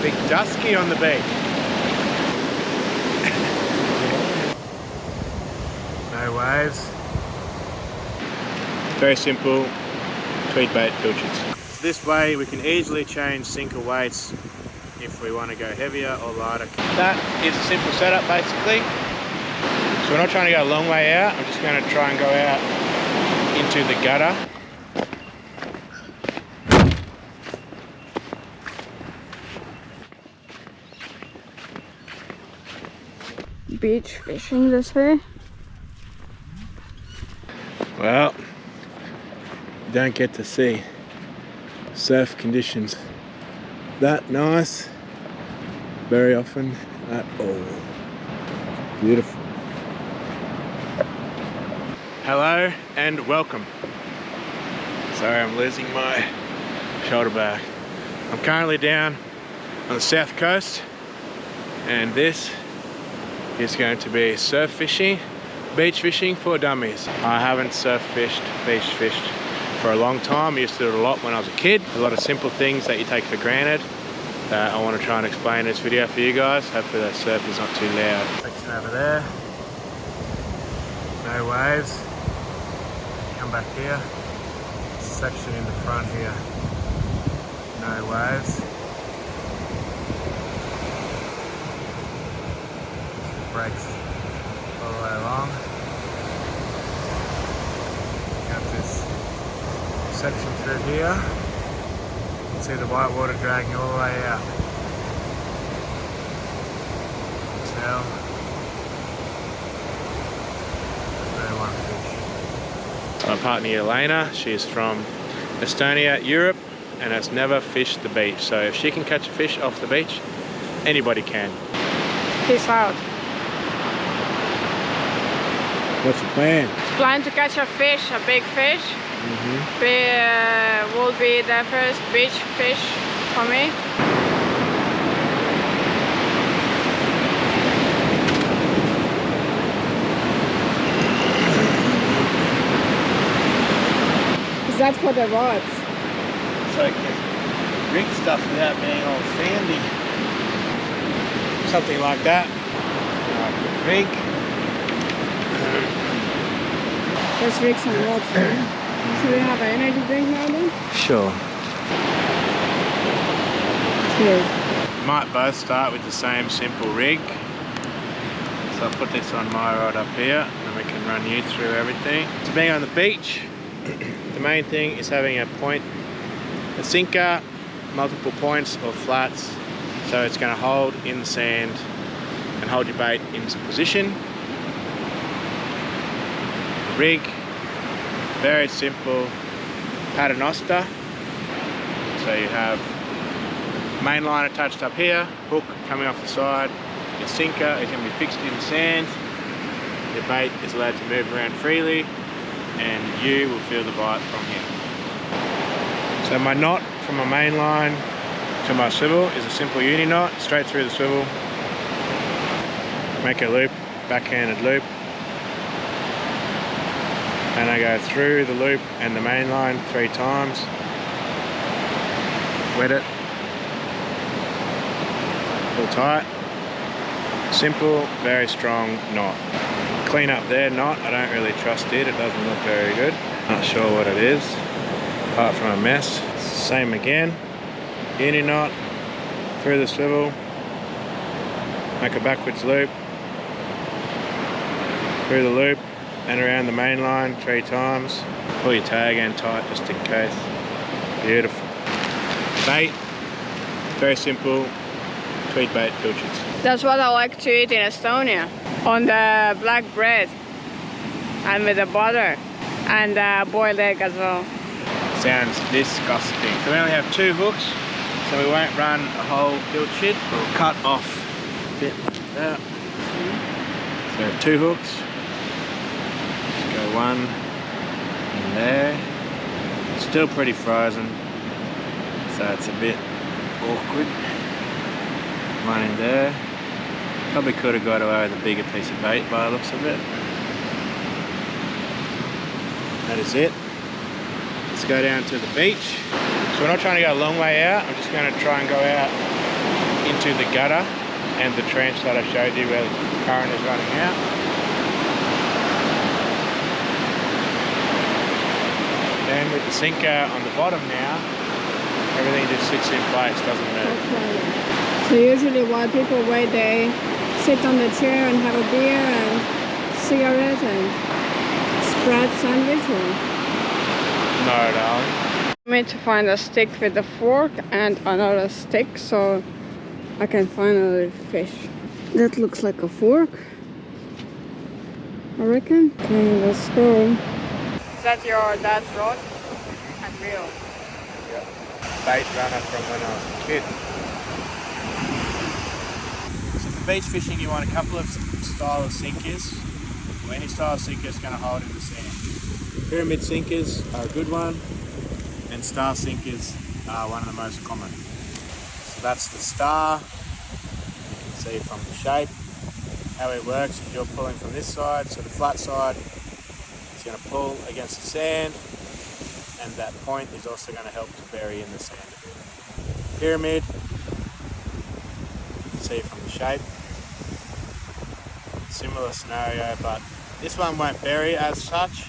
Big dusky on the beach. No waves. Very simple tweed bait pilchards. This way we can easily change sinker weights if we want to go heavier or lighter. That is a simple setup basically. So we're not trying to go a long way out, I'm just going to try and go out into the gutter. Beach fishing this way? Well, you don't get to see surf conditions that nice very often at all. Beautiful. Hello and welcome. Sorry, I'm losing my shoulder bag. I'm currently down on the south coast, and this is going to be surf fishing, beach fishing for dummies. I haven't surf fished, beach fished for a long time. I used to do it a lot when I was a kid. A lot of simple things that you take for granted that I want to try and explain in this video for you guys. Hopefully that surf is not too loud. Section over there, no waves. Come back here, section in the front here, no waves. Breaks all the way along. Got this section through here. You can see the white water dragging all the way out. So, very one fish. My partner Elena, she's from Estonia, Europe, and has never fished the beach. So if she can catch a fish off the beach, anybody can. Peace out. What's the plan? Plan to catch a fish, a big fish. Will be the first beach fish for me. Is that for the rods? So I can rig stuff without being all sandy. Something like that. Rig. Let's rig some rods then. Should we have an energy drink now then? Sure. Cheers. Might both start with the same simple rig. So I'll put this on my rod up here and we can run you through everything. So being on the beach, the main thing is having a sinker, multiple points or flats, so it's going to hold in the sand and hold your bait in position. Rig, very simple paternoster. So you have main line attached up here, hook coming off the side. Your sinker is going to be fixed in the sand. Your bait is allowed to move around freely, and you will feel the bite from here. So my knot from my main line to my swivel is a simple uni knot, straight through the swivel. Make a loop, backhanded loop. And I go through the loop and the main line 3 times. Wet it. Pull tight. Simple, very strong knot. Clean up their knot. I don't really trust it. It doesn't look very good. Not sure what it is, apart from a mess. Same again. Uni knot through the swivel. Make a backwards loop. Through the loop. And around the main line 3 times. Pull your tag end tight just in case. Beautiful. Bait, very simple, tweed bait pilchards. That's what I like to eat in Estonia. On the black bread and with the butter and boiled egg as well. Sounds disgusting. So we only have 2 hooks, so we won't run a whole pilchard. We'll cut off a bit like that. So we have 2 hooks. Go 1 in there. Still pretty frozen, so it's a bit awkward. 1 in there. Probably could have got away with a bigger piece of bait by the looks of it. That is it. Let's go down to the beach. So we're not trying to go a long way out. I'm just going to try and go out into the gutter and the trench that I showed you where the current is running out. Then with the sinker on the bottom now, everything just sits in place, doesn't move. So usually while people wait, they sit on the chair and have a beer and cigarette and spread sandwich or? No, darling. I need to find a stick with a fork and another stick so I can find another fish. That looks like a fork, I reckon. Okay, let's go. Is that your dad's rod and reel? Yep. Bait runner from when I was a kid. So for beach fishing, you want a couple of style of sinkers. Well, any style of sinker is going to hold in the sand. Pyramid sinkers are a good one, and star sinkers are one of the most common. So that's the star. You can see from the shape how it works. If you're pulling from this side, so the flat side, it's going to pull against the sand, and that point is also going to help to bury in the sand a bit. Pyramid, you can see from the shape, similar scenario, but this one won't bury as such,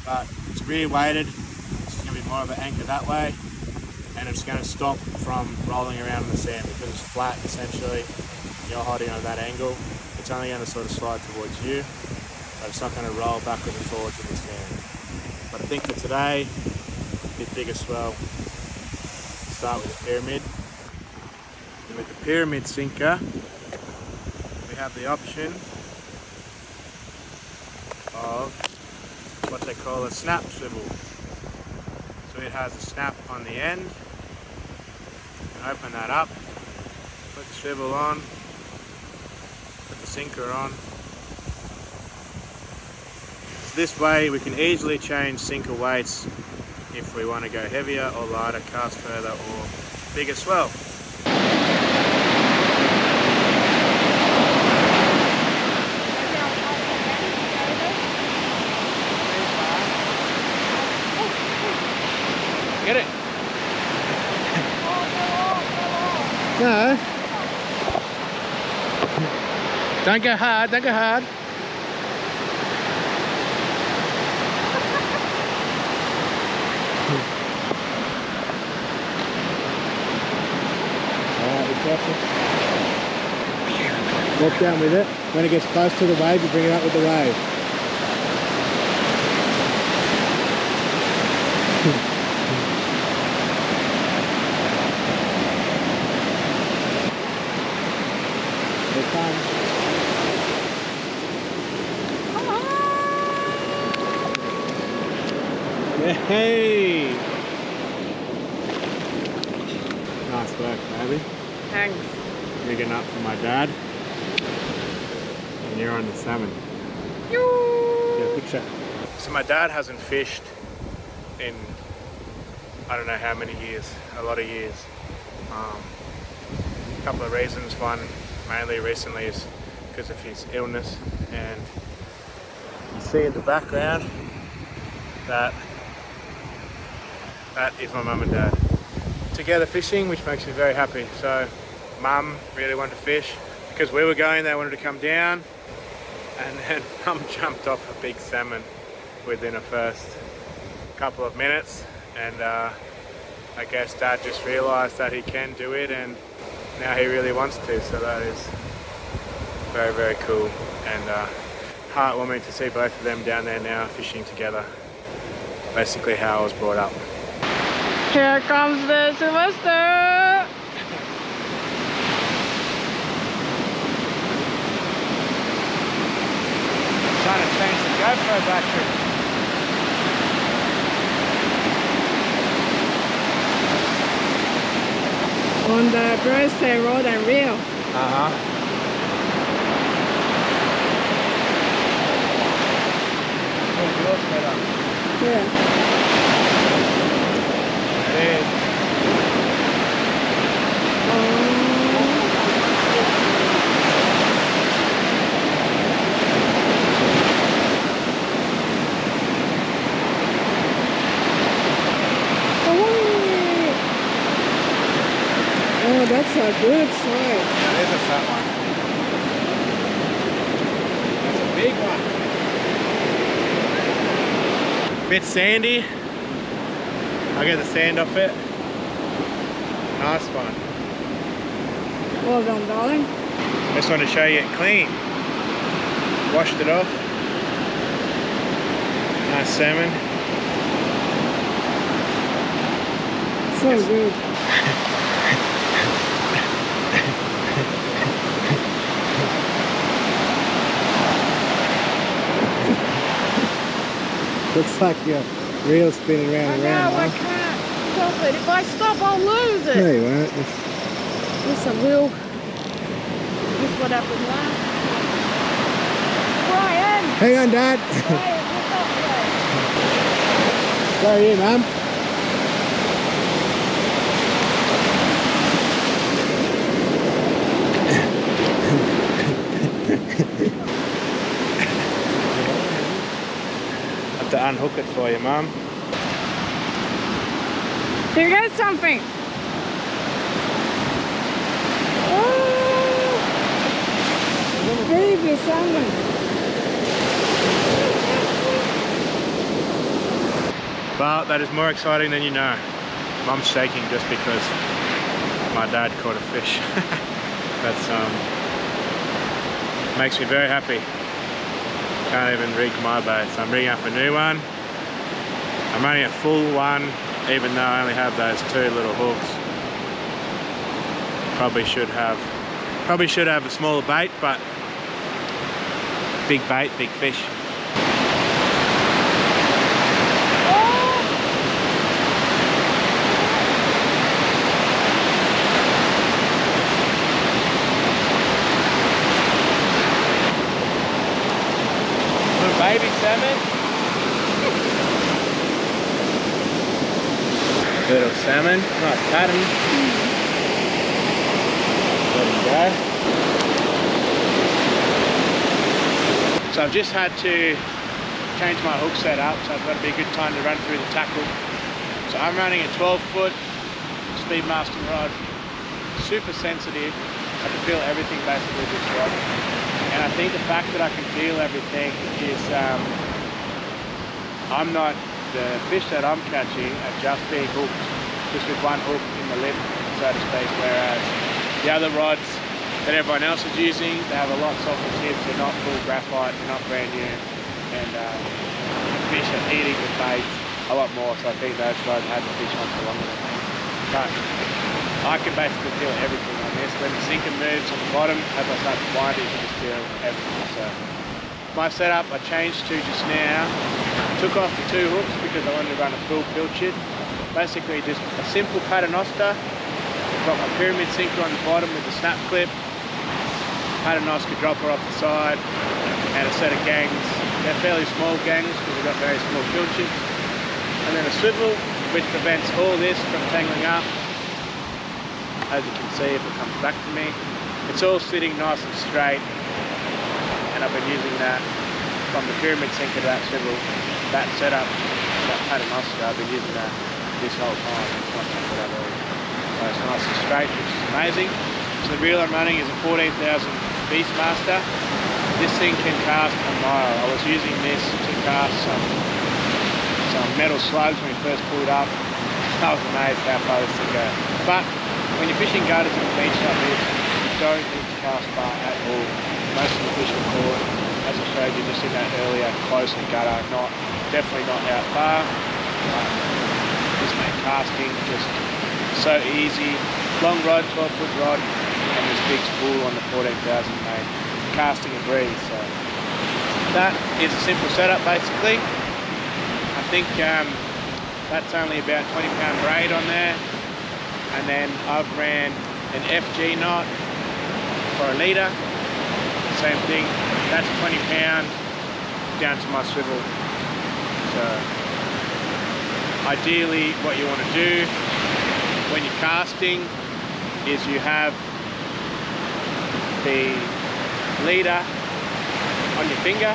but it's rear weighted, it's going to be more of an anchor that way, and it's going to stop from rolling around in the sand because it's flat essentially. You're holding on that angle, it's only going to sort of slide towards you, but it's not going to roll backwards and forwards in the sand. But I think for today, a bit bigger swell, start with the pyramid. And with the pyramid sinker, we have the option of what they call a snap swivel. So it has a snap on the end. You can open that up, put the swivel on, put the sinker on. So this way we can easily change sinker weights if we want to go heavier or lighter, cast further or bigger swell. Get it? No. Don't go hard, don't go hard. Alright, be careful. Walk down with it. When it gets close to the wave, you bring it up with the wave. Hey! Nice work, baby. Thanks. Rigging up for my dad. And you're on the salmon. Get a picture. So my dad hasn't fished in I don't know how many years, a lot of years. A couple of reasons. One, mainly recently, is because of his illness. And you see in the background that is my mum and dad together fishing, which makes me very happy. So mum really wanted to fish because we were going, they wanted to come down, and then mum jumped off a big salmon within the first couple of minutes, and I guess dad just realised that he can do it, and now he really wants to, so that is very, very cool and heartwarming to see both of them down there now fishing together. Basically how I was brought up. Here comes the Sylvester! Trying to change the GoPro battery. On the birthday rod and reel. Where's yours set up? Yeah. There. Oh, that's a a good size. That is a fat one. That's a big one. Bit sandy. I'll get the sand off it. Nice one. Well done, darling. Just want to show you it clean. Washed it off. Nice salmon. So good. Looks like your reel's spinning round and round. I can't stop it. If I stop, I'll lose it. No, you won't. Yes, I will. This is what happened last. Brian! Hang on, Dad. Brian, what's up, Where are you, Mum? Have to unhook it for you, Mum. Here goes something. Oh, baby salmon. But that is more exciting than you know. Mum's shaking just because my dad caught a fish. That's makes me very happy. Can't even rig my bait, so I'm rigging up a new one. I'm running a full one, even though I only have those 2 little hooks. Probably should have a smaller bait, but big bait, big fish. Baby salmon. Little salmon, nice pattern. Let him go. So I've just had to change my hook setup, so I thought it'd be a good time to run through the tackle. So I'm running a 12-foot Speedmaster rod, super sensitive. I can feel everything basically with this rod. And I think the fact that I can feel everything is, the fish that I'm catching are just being hooked, just with one hook in the lip, so to speak, whereas the other rods that everyone else is using, they have a lot softer tips, they're not full graphite, they're not brand new, and the fish are eating the bait a lot more, so I think those rods have the fish on for longer. But I can basically feel everything on this. When the sinker moves on the bottom, as I start to wind it, you can just feel everything. So my setup I changed to just now. Took off the 2 hooks because I wanted to run a full pilchard. Basically just a simple paternoster. Got my pyramid sinker on the bottom with the snap clip. Paternoster dropper off the side, and a set of gangs. They're fairly small gangs because we've got very small pilchards. And then a swivel, which prevents all this from tangling up. As you can see, if it comes back to me, it's all sitting nice and straight, and I've been using that from the pyramid sinker to that swivel, that setup, that paternoster. I've been using that this whole time. It's not something I've already. So it's nice and straight, which is amazing. So the reel I'm running is a 14,000 Beastmaster. This thing can cast a mile. I was using this to cast some metal slugs when we first pulled up. I was amazed how far this thing goes. But when you're fishing gutters in the beach like this, you don't need to cast far at all. Most of the fish are caught, as I showed you just in that earlier, close to the gutter, definitely not out far. This makes casting just so easy. Long rod, 12-foot rod, and this big spool on the 14,000 made casting a breeze. So that is a simple setup basically. I think that's only about 20-pound braid on there. And then I've ran an FG knot for a leader. Same thing, that's 20 pound down to my swivel. So ideally what you want to do when you're casting is you have the leader on your finger.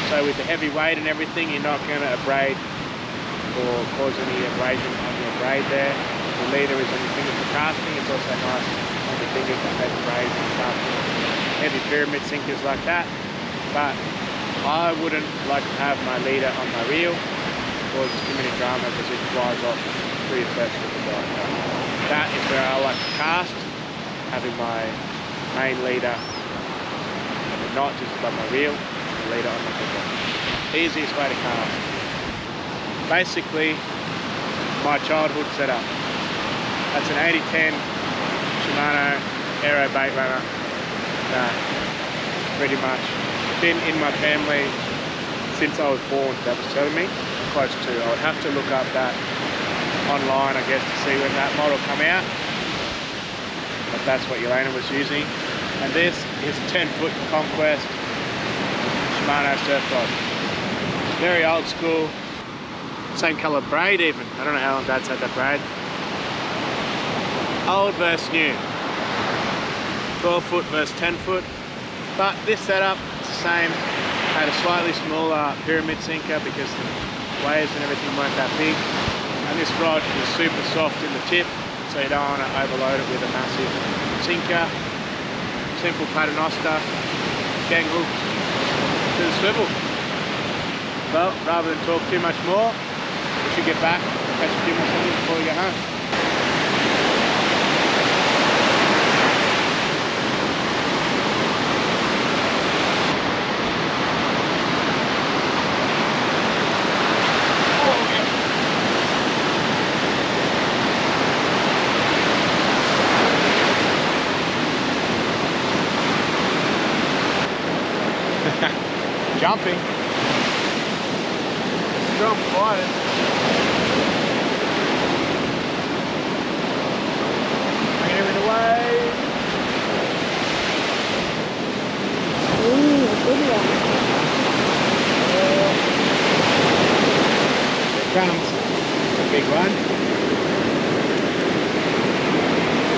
So with the heavy weight and everything, you're not going to abrade or cause any abrasion on your braid there. the leader is on your fingers for casting. It's also nice on your fingers for heavy braids and casting heavy pyramid sinkers like that. But I wouldn't like to have my leader on my reel, cause too many drama because it flies off through your first hook and line. That is where I like to cast, having my main leader and the knot just above my reel, the leader on my hook. Easiest way to cast. Basically, my childhood setup. That's an 80-10 Shimano Aero bait runner that pretty much been in my family since I was born. That was telling me close to. I would have to look up that online, I guess, to see when that model come out. But that's what Yelena was using. And this is a 10-foot Conquest Shimano surf rod. Very old school. Same colour braid even. I don't know how long Dad's had that braid. Old versus new. 12-foot versus 10-foot. But this setup is the same. Had a slightly smaller pyramid sinker because the waves and everything weren't that big. And this rod is super soft in the tip, so you don't want to overload it with a massive sinker. Simple paternoster, gang hook to the swivel. Well, rather than talk too much more, we should get back and catch a few more things before we go home. Jumping. Strong fire. Bring him in the way. Ooh, a good one. Here it comes. A big one.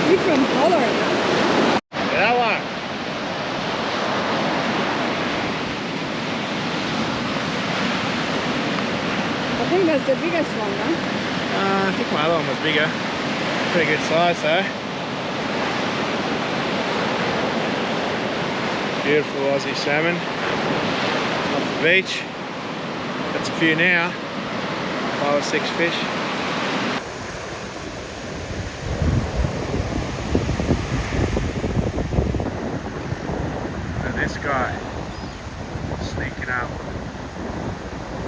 Different color. Look at that one. I think that's the biggest one, huh? I think my other one was bigger. Pretty good size though. Beautiful Aussie salmon off the beach. That's a few now. 5 or 6 fish. And this guy sneaking up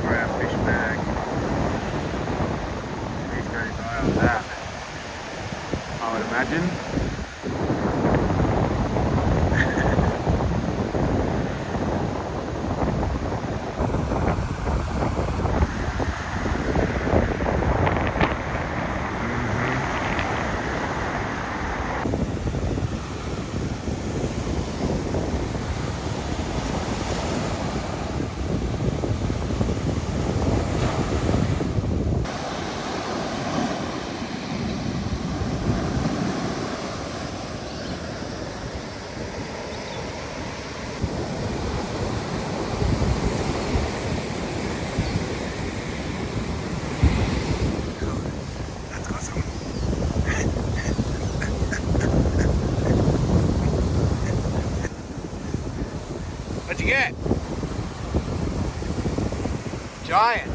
for our fish bag. He's got his eye on that, I would imagine. What'd you get? Giant.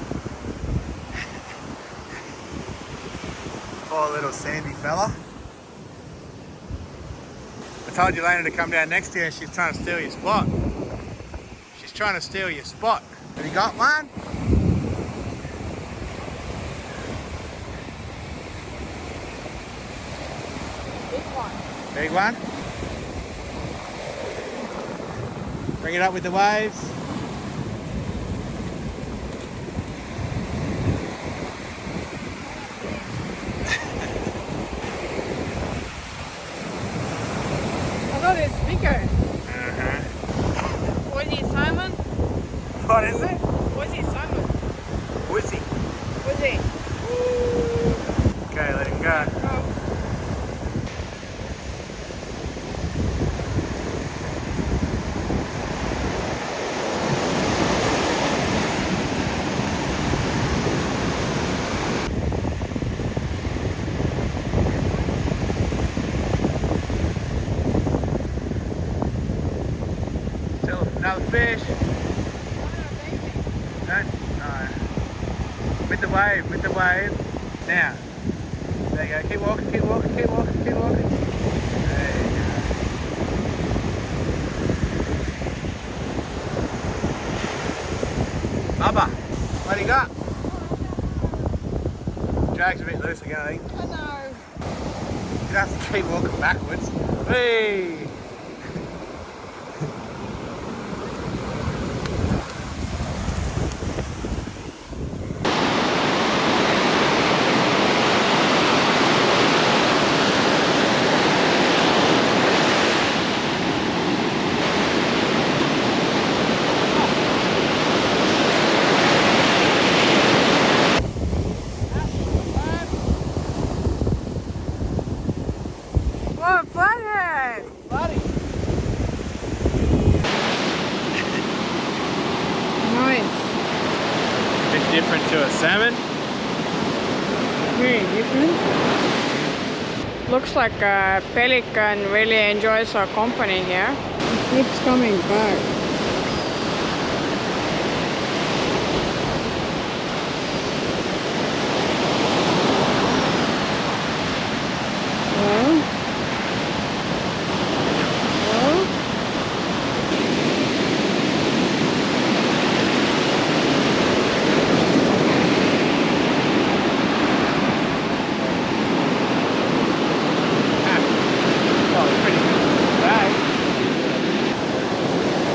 Poor little sandy fella. I told Yelena to come down next to you and she's trying to steal your spot. She's trying to steal your spot. Have you got one? Big one. Big one? Bring it up with the waves. I thought it's bigger. Uh-huh. Was it Salmon? What is it? Was it Salmon? Woozy. Was it? Okay, let him go. Oh. fish. Don't, no. With the wave, with the wave. Now. There you go. Keep walking, keep walking, keep walking, keep walking. There you go. Bubba, what do you got? Drag's a bit loose again, I think. I know. You have to keep walking backwards. Hey! Whoa, Flathead! Buddy! Nice. Bit different to a salmon. Very different. Looks like a pelican really enjoys our company here. It keeps coming back. Well. Well.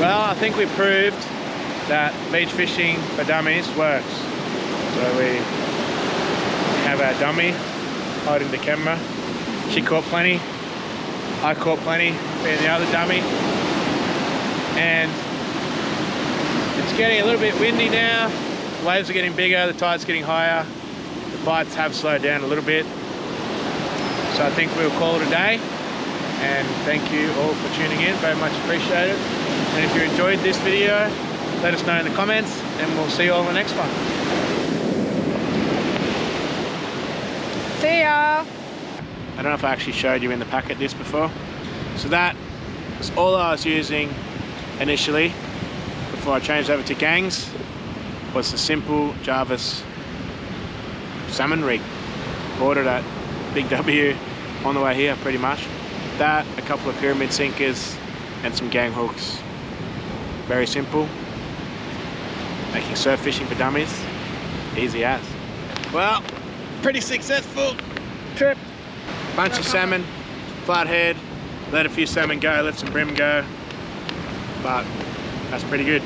Well, I think we proved that beach fishing for dummies works. So we have our dummy holding the camera. She caught plenty. I caught plenty being the other dummy. And it's getting a little bit windy now. The waves are getting bigger, the tide's getting higher. The bites have slowed down a little bit. So I think we'll call it a day. And thank you all for tuning in, very much appreciated. And if you enjoyed this video, let us know in the comments and we'll see you all in the next one. See ya! I don't know if I actually showed you in the packet this before. So that was all I was using initially before I changed over to gangs, was the simple Jarvis salmon rig. Ordered at Big W on the way here pretty much. That, a couple of pyramid sinkers and some gang hooks. Very simple. Making surf fishing for dummies easy as. Well, pretty successful trip. Bunch of salmon, flathead, let a few salmon go, let some bream go, but that's pretty good.